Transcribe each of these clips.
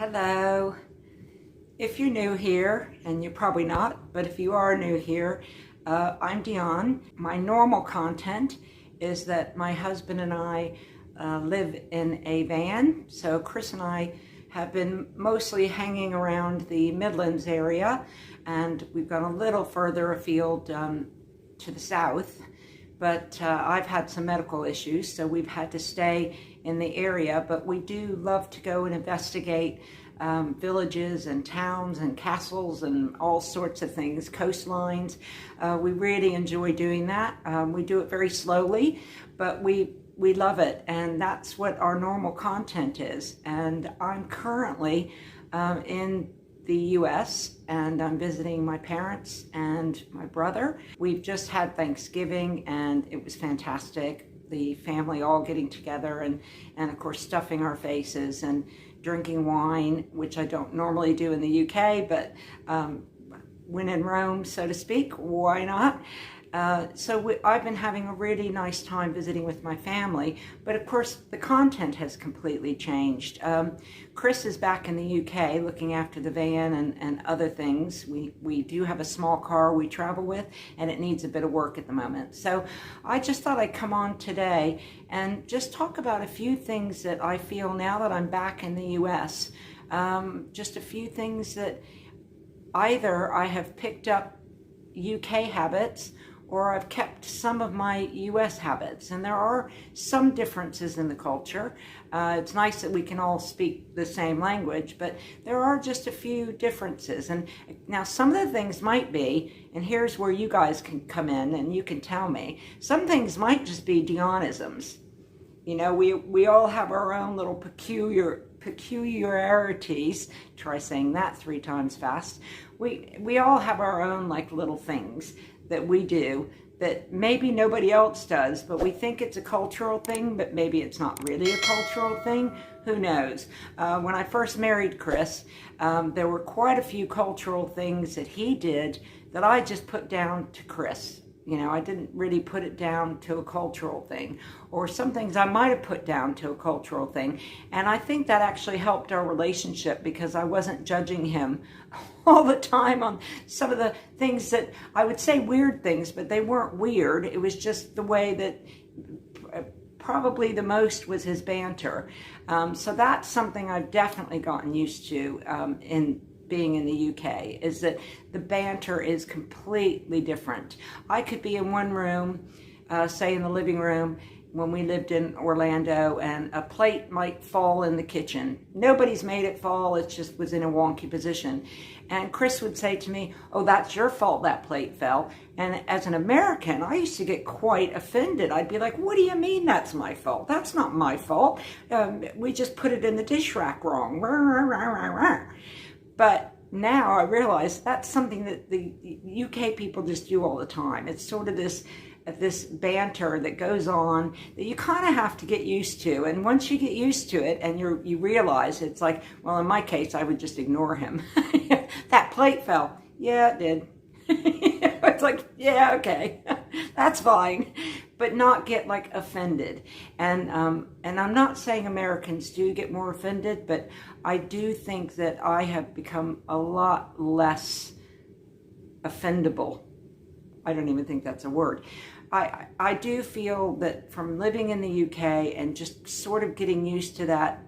Hello. If you're new here, and you're probably not, but if you are new here, I'm Dion. My normal content is that my husband and I live in a van. So Chris and I have been mostly hanging around the Midlands area, and we've gone a little further afield to the south. But I've had some medical issues, so we've had to stay in the area. But we do love to go and investigate villages and towns and castles and all sorts of things, coastlines. We really enjoy doing that. We do it very slowly, but we love it, and that's what our normal content is. And I'm currently in the US, and I'm visiting my parents and my brother. We've just had Thanksgiving and it was fantastic. The family all getting together and of course stuffing our faces and drinking wine, which I don't normally do in the UK, but when in Rome, so to speak, why not? I've been having a really nice time visiting with my family, but of course the content has completely changed. Chris is back in the UK looking after the van and other things. We do have a small car we travel with, and it needs a bit of work at the moment. So I just thought I'd come on today and just talk about a few things that I feel now that I'm back in the US. Just a few things that either I have picked up UK habits or I've kept some of my US habits, and there are some differences in the culture. It's nice that we can all speak the same language, but there are just a few differences. And now some of the things might be, and here's where you guys can come in and you can tell me, some things might just be Dionisms. You know, we all have our own little peculiarities. Try saying that 3 times fast. We all have our own like little things that we do that maybe nobody else does, but we think it's a cultural thing, but maybe it's not really a cultural thing. Who knows? When I first married Chris, there were quite a few cultural things that he did that I just put down to Chris. You know, I didn't really put it down to a cultural thing, or some things I might have put down to a cultural thing. And I think that actually helped our relationship because I wasn't judging him all the time on some of the things that I would say weird things, but they weren't weird. It was just the way that probably the most was his banter. So that's something I've definitely gotten used to in being in the UK, is that the banter is completely different. I could be in one room, say in the living room when we lived in Orlando, and a plate might fall in the kitchen. Nobody's made it fall, it just was in a wonky position. And Chris would say to me, "Oh, that's your fault that plate fell." And as an American, I used to get quite offended. I'd be like, "What do you mean that's my fault? That's not my fault. We just put it in the dish rack wrong." But now I realize that's something that the UK people just do all the time. It's sort of this banter that goes on that you kind of have to get used to. And once you get used to it and you realize, it's like, well, in my case, I would just ignore him. That plate fell. Yeah, it did. It's like, yeah, okay, that's fine, but not get like offended. And I'm not saying Americans do get more offended, but I do think that I have become a lot less offendable. I don't even think that's a word. I do feel that from living in the UK and just sort of getting used to that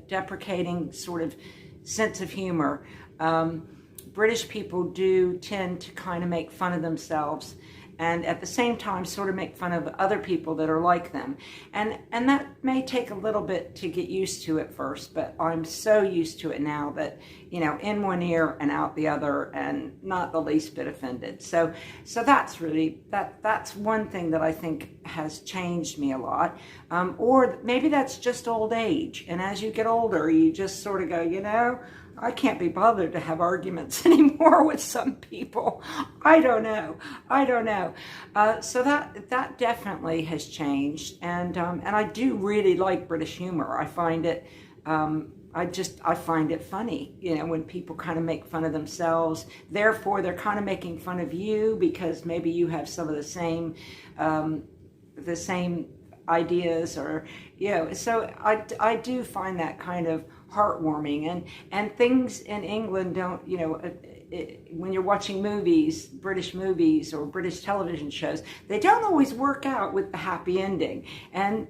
deprecating sort of sense of humor. British people do tend to kind of make fun of themselves, and at the same time sort of make fun of other people that are like them. And that may take a little bit to get used to at first, but I'm so used to it now that, you know, in one ear and out the other, and not the least bit offended. So that's really, that's one thing that I think has changed me a lot. Or maybe that's just old age. And as you get older, you just sort of go, you know, I can't be bothered to have arguments anymore with some people. I don't know. So that definitely has changed, and I do really like British humor. I find it, I find it funny, you know, when people kind of make fun of themselves. Therefore, they're kind of making fun of you because maybe you have some of the same ideas, or, so I do find that kind of heartwarming, and things in England don't, when you're watching movies, British movies or British television shows, they don't always work out with the happy ending. And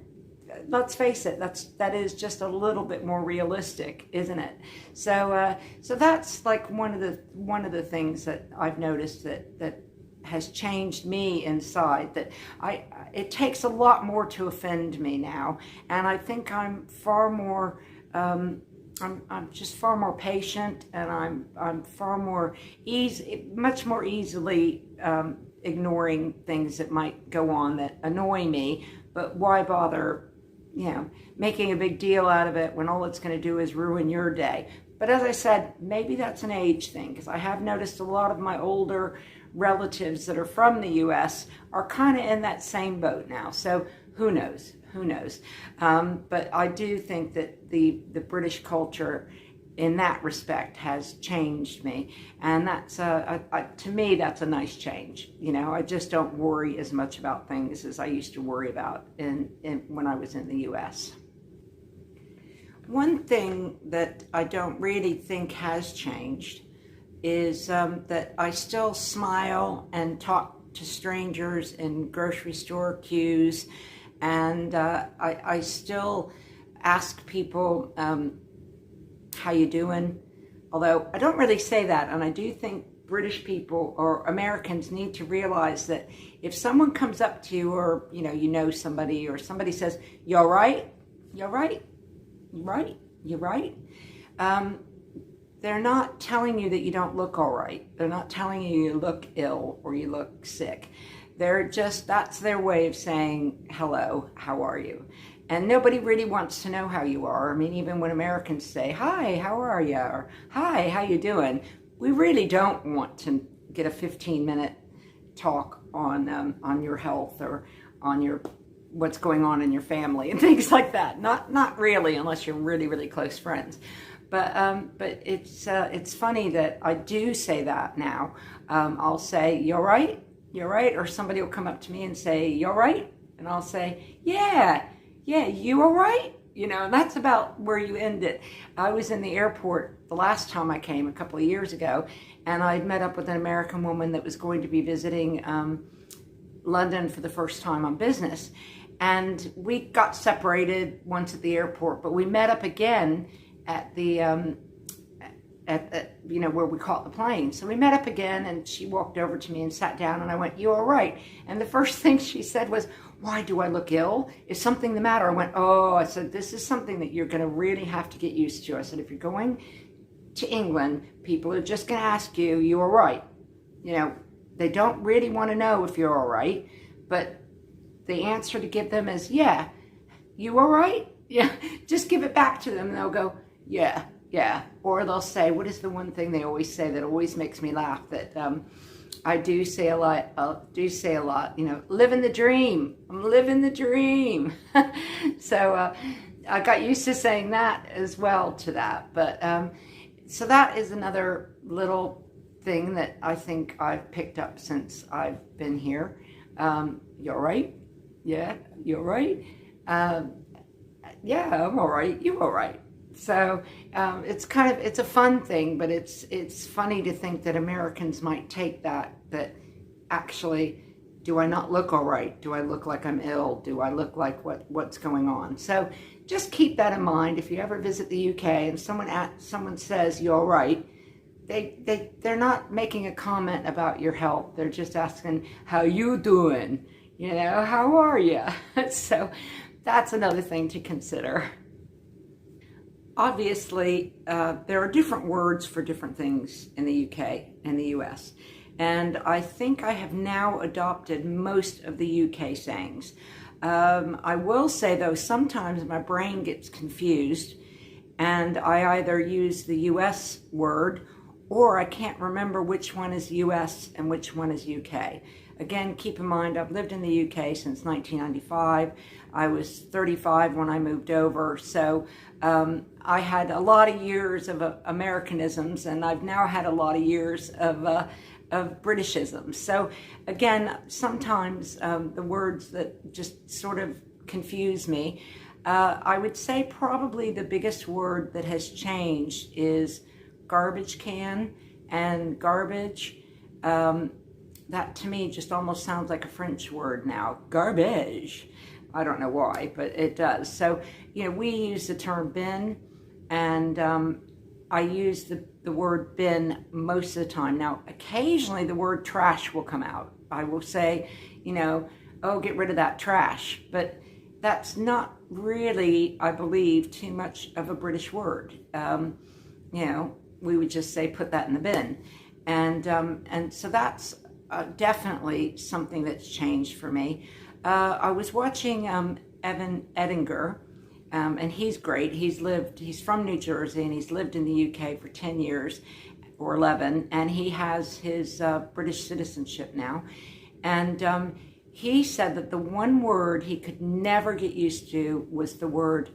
let's face it, that is just a little bit more realistic, isn't it? So that's like one of the things that I've noticed that has changed me inside. That it takes a lot more to offend me now, and I think I'm far more. I'm just far more patient, and I'm far more much more easily ignoring things that might go on that annoy me. But why bother, making a big deal out of it when all it's going to do is ruin your day? But as I said, maybe that's an age thing, because I have noticed a lot of my older relatives that are from the U.S. are kind of in that same boat now. So who knows? Who knows? But I do think that the British culture in that respect has changed me. And that's, to me, that's a nice change. I just don't worry as much about things as I used to worry about when I was in the U.S. One thing that I don't really think has changed is that I still smile and talk to strangers in grocery store queues. And I still ask people, how you doing? Although I don't really say that, and I do think British people or Americans need to realize that if someone comes up to you, or somebody, or somebody says, "You all right? You all right? You right? You right?" They're not telling you that you don't look all right. They're not telling you you look ill or you look sick. That's their way of saying, hello, how are you? And nobody really wants to know how you are. I mean, even when Americans say, hi, how are you? Or, hi, how you doing? We really don't want to get a 15-minute talk on your health, or on what's going on in your family and things like that. Not really, unless you're really, really close friends. But it's funny that I do say that now. I'll say, you all right? You're right. Or somebody will come up to me and say, you all right? And I'll say, yeah, you all right? And that's about where you end it. I was in the airport the last time I came, a couple of years ago, and I'd met up with an American woman that was going to be visiting London for the first time on business. And we got separated once at the airport, but we met up again at the where we caught the plane. So we met up again, and she walked over to me and sat down, and I went, you all right? And the first thing she said was, why do I look ill? Is something the matter? I went, oh, I said, this is something that you're going to really have to get used to. I said, if you're going to England, people are just going to ask you, you all right? They don't really want to know if you're all right, but the answer to give them is, yeah, you all right? Yeah, just give it back to them, and they'll go, yeah. Or they'll say, what is the one thing they always say that always makes me laugh, that I do say a lot, living the dream. I'm living the dream. So I got used to saying that as well to that. But so that is another little thing that I think I've picked up since I've been here. You all right? Yeah, you all right? Yeah, I'm all right. You all right? So it's a fun thing, but it's funny to think that Americans might take that actually, do I not look all right? Do I look like I'm ill? Do I look like what's going on? So just keep that in mind. If you ever visit the UK and someone says, you all right? They're not making a comment about your health. They're just asking, how you doing? How are you? So that's another thing to consider. Obviously, there are different words for different things in the UK and the US. And I think I have now adopted most of the UK sayings. I will say, though, sometimes my brain gets confused, and I either use the US word, or I can't remember which one is US and which one is UK. Again, keep in mind, I've lived in the UK since 1995. I was 35 when I moved over, so I had a lot of years of Americanisms, and I've now had a lot of years of Britishisms. So again, sometimes the words that just sort of confuse me. I would say probably the biggest word that has changed is garbage can and garbage. That to me just almost sounds like a French word now, garbage. I don't know why, but it does. So, we use the term bin, and I use the word bin most of the time. Now, occasionally the word trash will come out. I will say, oh, get rid of that trash. But that's not really, I believe, too much of a British word. We would just say, put that in the bin. And so that's definitely something that's changed for me. I was watching Evan Edinger, and he's great. He's from New Jersey, and he's lived in the UK for 10 years or 11, and he has his British citizenship now. And he said that the one word he could never get used to was the word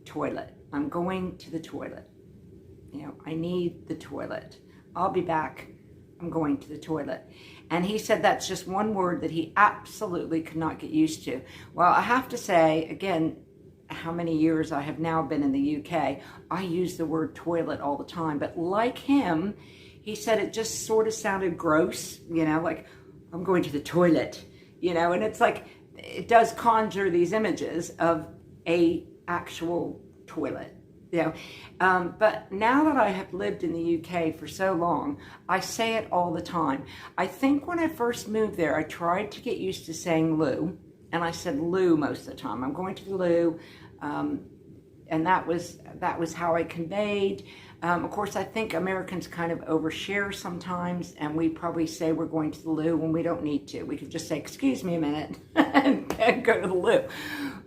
toilet. I'm going to the toilet. I need the toilet. I'll be back. I'm going to the toilet. And he said that's just one word that he absolutely could not get used to. Well, I have to say, again, how many years I have now been in the UK, I use the word toilet all the time. But like him, he said it just sort of sounded gross, like I'm going to the toilet, and it's like, it does conjure these images of a actual toilet. But now that I have lived in the UK for so long, I say it all the time. I think when I first moved there, I tried to get used to saying loo, and I said loo most of the time. I'm going to the loo, and that was how I conveyed. Of course, I think Americans kind of overshare sometimes, and we probably say we're going to the loo when we don't need to. We could just say, excuse me a minute, and go to the loo.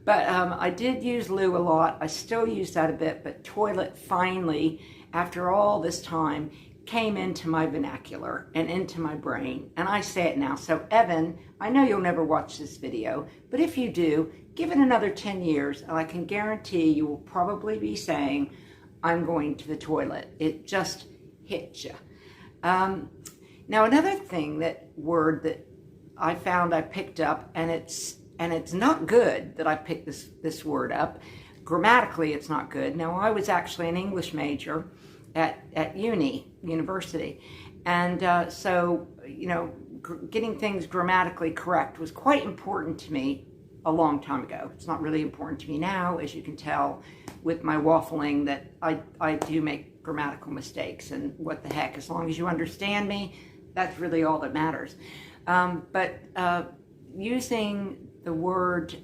But I did use loo a lot. I still use that a bit, but toilet finally, after all this time, came into my vernacular and into my brain, and I say it now. So Evan, I know you'll never watch this video, but if you do, give it another 10 years, and I can guarantee you will probably be saying, I'm going to the toilet. It just hit you. Now, another word that I found I picked up, and it's not good that I picked this word up. Grammatically, it's not good. Now, I was actually an English major at university, and so getting things grammatically correct was quite important to me a long time ago. It's not really important to me now, as you can tell with my waffling, that I do make grammatical mistakes, and what the heck, as long as you understand me, that's really all that matters. But using the word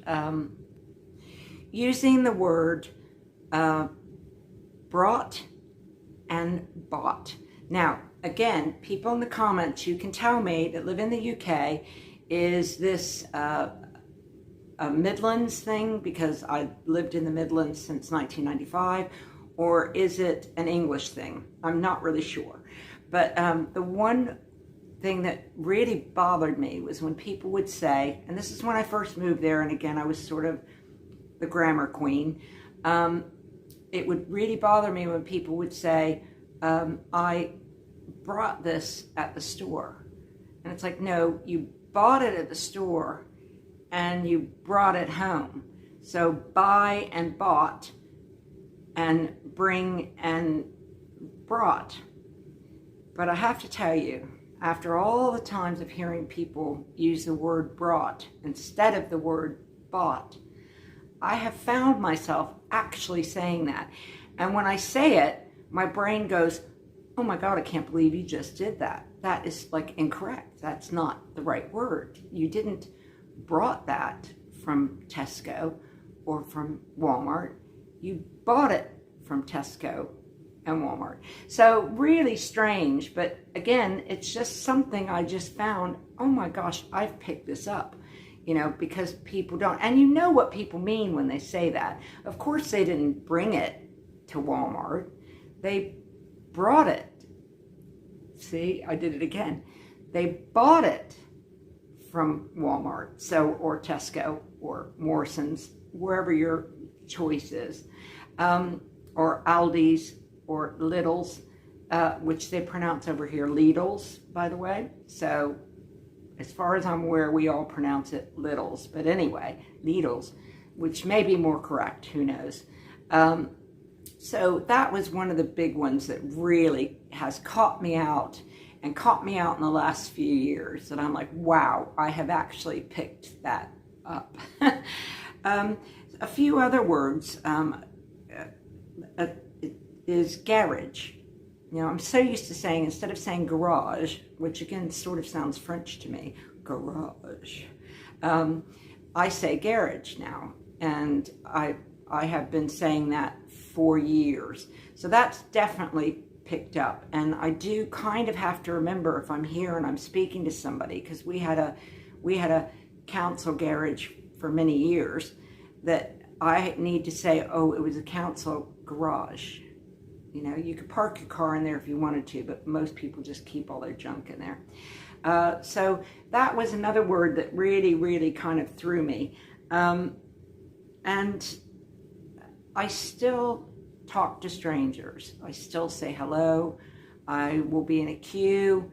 brought and bought. Now, again, people in the comments, you can tell me that live in the UK, is this a Midlands thing because I lived in the Midlands since 1995, or is it an English thing? I'm not really sure. But the one thing that really bothered me was when people would say, and this is when I first moved there, and again, I was sort of the grammar queen, it would really bother me when people would say, I brought this at the store. And it's like, no, you bought it at the store and you brought it home. So buy and bought and bring and brought. But I have to tell you, after all the times of hearing people use the word brought instead of the word bought, I have found myself actually saying that. And when I say it, my brain goes, oh my God, I can't believe you just did that. That is like incorrect. That's not the right word. You didn't brought that from Tesco or from Walmart. You bought it from Tesco and Walmart. So really strange, but again, it's just something I just found, oh my gosh, I've picked this up, because people don't, and you know what people mean when they say that. Of course, they didn't bring it to Walmart. They brought it. See, I did it again. They bought it from Walmart, or Tesco, or Morrison's, wherever your choice is, or Aldi's, or Lidl's, which they pronounce over here Lidl's, by the way. So, as far as I'm aware, we all pronounce it Lidl's. But anyway, Lidl's. which may be more correct, who knows. So that was one of the big ones that really has caught me out in the last few years. And I'm like, wow, I have actually picked that up. A few other words is garage. You know, I'm so used to saying, instead of saying garage, which again sort of sounds French to me, garage, I say garage now. And I have been saying that for years. So that's definitely picked up. And I do kind of have to remember if I'm here and I'm speaking to somebody, because we had a council garage for many years, that I need to say, oh, it was a council garage. You know, you could park your car in there if you wanted to, but most people just keep all their junk in there. So that was another word that really, really kind of threw me. And I still talk to strangers. I still say hello. I will be in a queue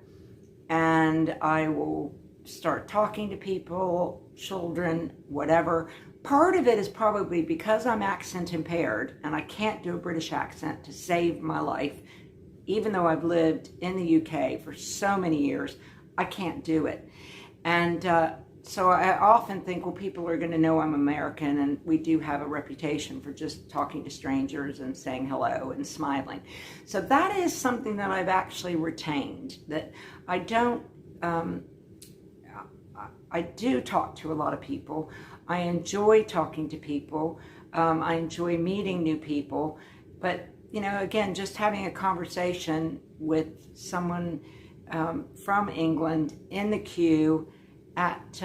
and I will start talking to people, children, whatever. Part of it is probably because I'm accent impaired and I can't do a British accent to save my life. Even though I've lived in the UK for so many years, I can't do it. And so I often think, well, people are going to know I'm American, and we do have a reputation for just talking to strangers and saying hello and smiling. So that is something that I've actually retained, that I don't, I do talk to a lot of people. I enjoy talking to people. I enjoy meeting new people. But, you know, again, just having a conversation with someone from England in the queue at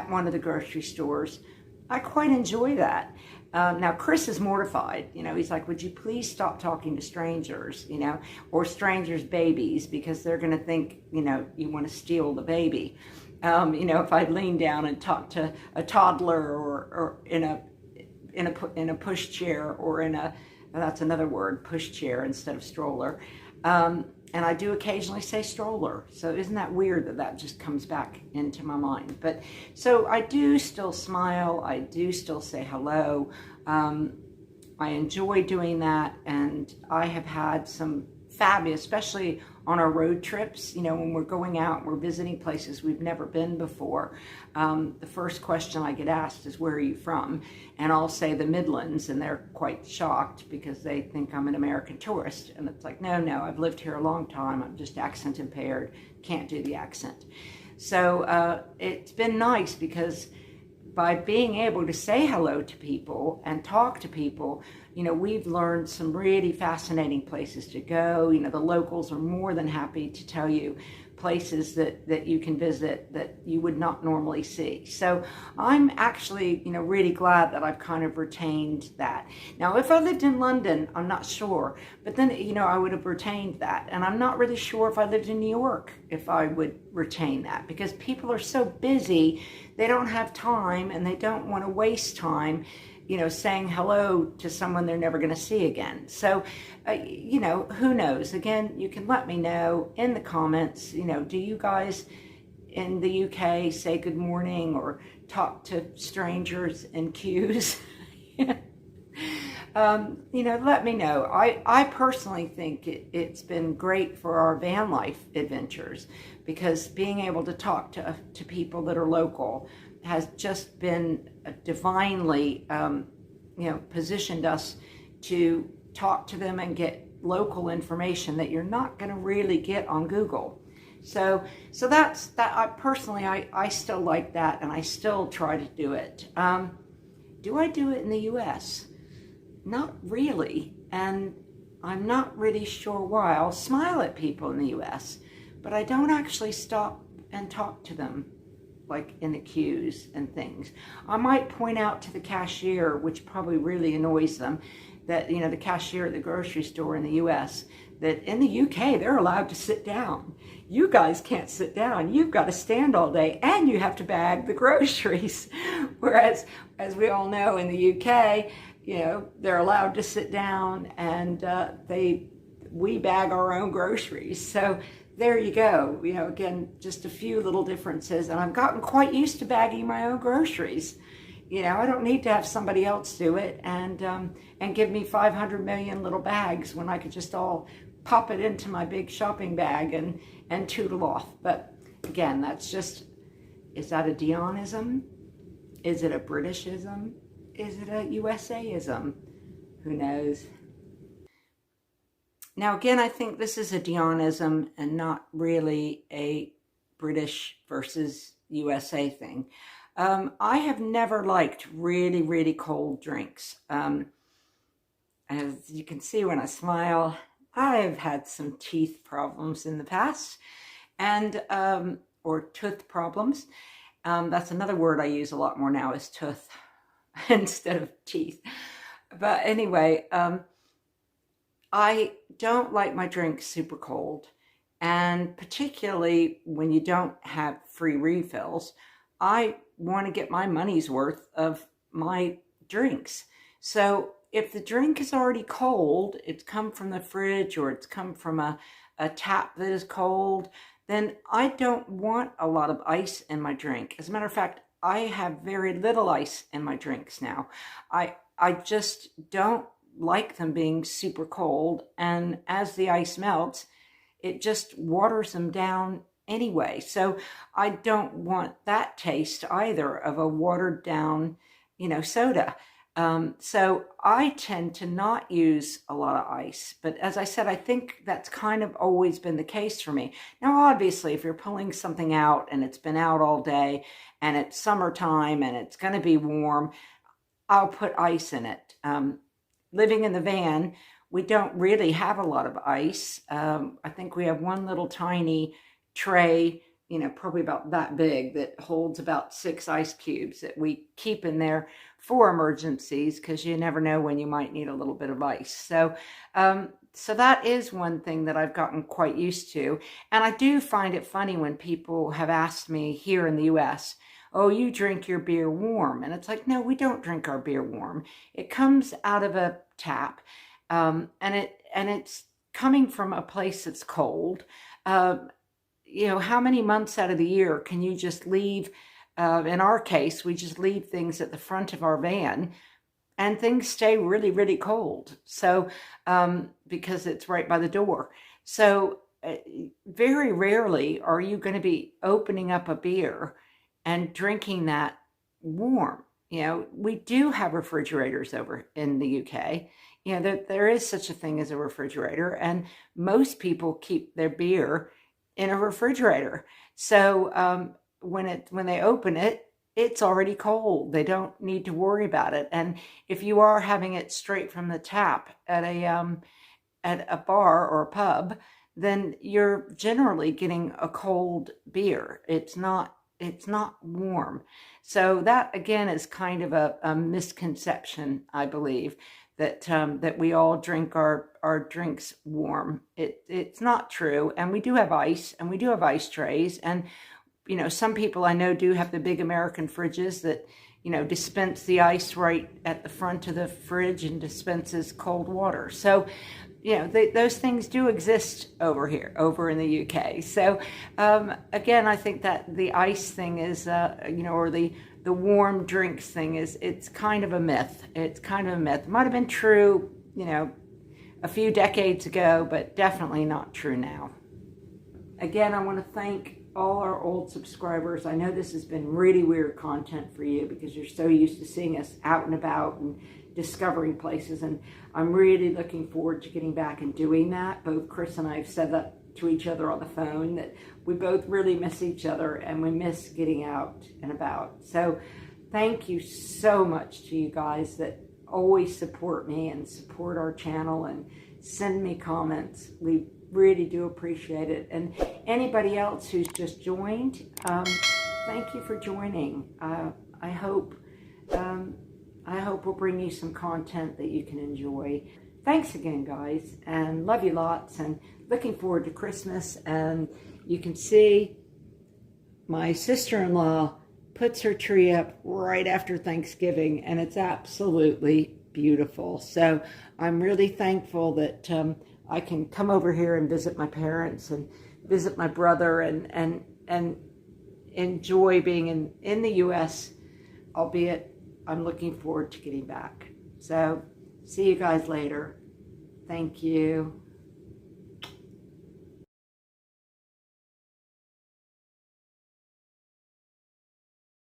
one of the grocery stores, I quite enjoy that. Now, Chris is mortified. You know, he's like, would you please stop talking to strangers, you know, or strangers' babies, because they're going to think, you know, you want to steal the baby. You know, if I lean down and talk to a toddler or in a pushchair, or in a, that's another word, pushchair instead of stroller. And I do occasionally say stroller. So isn't that weird that that just comes back into my mind? But so I do still smile. I do still say hello. I enjoy doing that. And I have had some fabulous, especially on our road trips, you know, when we're going out, we're visiting places we've never been before. The first question I get asked is, where are you from? And I'll say the Midlands, and they're quite shocked because they think I'm an American tourist. And it's like, no, I've lived here a long time. I'm just accent impaired, can't do the accent. So it's been nice, because by being able to say hello to people and talk to people, you know, we've learned some really fascinating places to go. You know, the locals are more than happy to tell you places that you can visit that you would not normally see. So I'm actually, you know, really glad that I've kind of retained that. Now, if I lived in London, I'm not sure, but then, you know, I would have retained that. And I'm not really sure if I lived in New York, if I would retain that, because people are so busy, they don't have time, and they don't want to waste time, you know, saying hello to someone they're never going to see again. So, you know, who knows? Again, you can let me know in the comments, you know, do you guys in the UK say good morning or talk to strangers in queues? You know, let me know. I personally think it's been great for our van life adventures, because being able to talk to people that are local has just been divinely, you know, positioned us to talk to them and get local information that you're not going to really get on Google. So that's that. I personally, I still like that, and I still try to do it. Do I do it in the US? Not really, and I'm not really sure why. I'll smile at people in the US, but I don't actually stop and talk to them, like in the queues and things. I might point out to the cashier, which probably really annoys them, that, you know, the cashier at the grocery store in the US, that in the UK, they're allowed to sit down. You guys can't sit down. You've got to stand all day, and you have to bag the groceries. Whereas, as we all know, in the UK, you know, they're allowed to sit down, and we bag our own groceries. So there you go. You know, again, just a few little differences, and I've gotten quite used to bagging my own groceries. You know, I don't need to have somebody else do it and give me 500 million little bags when I could just all pop it into my big shopping bag and tootle off. But again, that's just, is that a Dionism? Is it a Britishism? Is it a USAism? Who knows? Now, again, I think this is a Dionism and not really a British versus USA thing. I have never liked really, really cold drinks. As you can see when I smile, I've had some teeth problems in the past, and or tooth problems. That's another word I use a lot more now, is tooth instead of teeth. But anyway, I don't like my drinks super cold, and particularly when you don't have free refills, I want to get my money's worth of my drinks. So if the drink is already cold, it's come from the fridge or it's come from a tap that is cold, then I don't want a lot of ice in my drink. As a matter of fact, I have very little ice in my drinks now. I just don't like them being super cold, and as the ice melts, it just waters them down anyway. So I don't want that taste either of a watered down, soda. So I tend to not use a lot of ice, but as I said, I think that's kind of always been the case for me. Now, obviously, if you're pulling something out and it's been out all day and it's summertime and it's going to be warm, I'll put ice in it. Living in the van, we don't really have a lot of ice. I think we have one little tiny tray, probably about that big, that holds about 6 ice cubes that we keep in there for emergencies, because you never know when you might need a little bit of ice. So that is one thing that I've gotten quite used to. And I do find it funny when people have asked me here in the US, oh, you drink your beer warm. And it's like, no, we don't drink our beer warm. It comes out of a tap, and it's coming from a place that's cold. How many months out of the year can you just leave? In our case, we just leave things at the front of our van and things stay really, really cold. So, because it's right by the door. So very rarely are you going to be opening up a beer and drinking that warm. We do have refrigerators over in the UK. There is such a thing as a refrigerator, and most people keep their beer in a refrigerator. So when they open it, it's already cold. They don't need to worry about it. And if you are having it straight from the tap at a bar or a pub, then you're generally getting a cold beer. It's not warm. So that, again, is kind of a misconception, I believe, that we all drink our drinks warm. It's not true. And we do have ice, and we do have ice trays. And, some people I know do have the big American fridges that, dispense the ice right at the front of the fridge and dispenses cold water. So, those things do exist over in the UK. So, again, I think that the ice thing is, or the warm drinks thing it's kind of a myth. It's kind of a myth. It might have been true, a few decades ago, but definitely not true now. Again, I want to thank all our old subscribers. I know this has been really weird content for you because you're so used to seeing us out and about and discovering places, and I'm really looking forward to getting back and doing that. Both Chris and I have said that to each other on the phone, that we both really miss each other and we miss getting out and about. So thank you so much to you guys that always support me and support our channel and send me comments. We really do appreciate it. And anybody else who's just joined, thank you for joining. I hope we'll bring you some content that you can enjoy. Thanks again, guys, and love you lots, and looking forward to Christmas. And you can see my sister-in-law puts her tree up right after Thanksgiving, and it's absolutely beautiful. So I'm really thankful that I can come over here and visit my parents and visit my brother and enjoy being in the U.S., albeit I'm looking forward to getting back. So see you guys later. Thank you.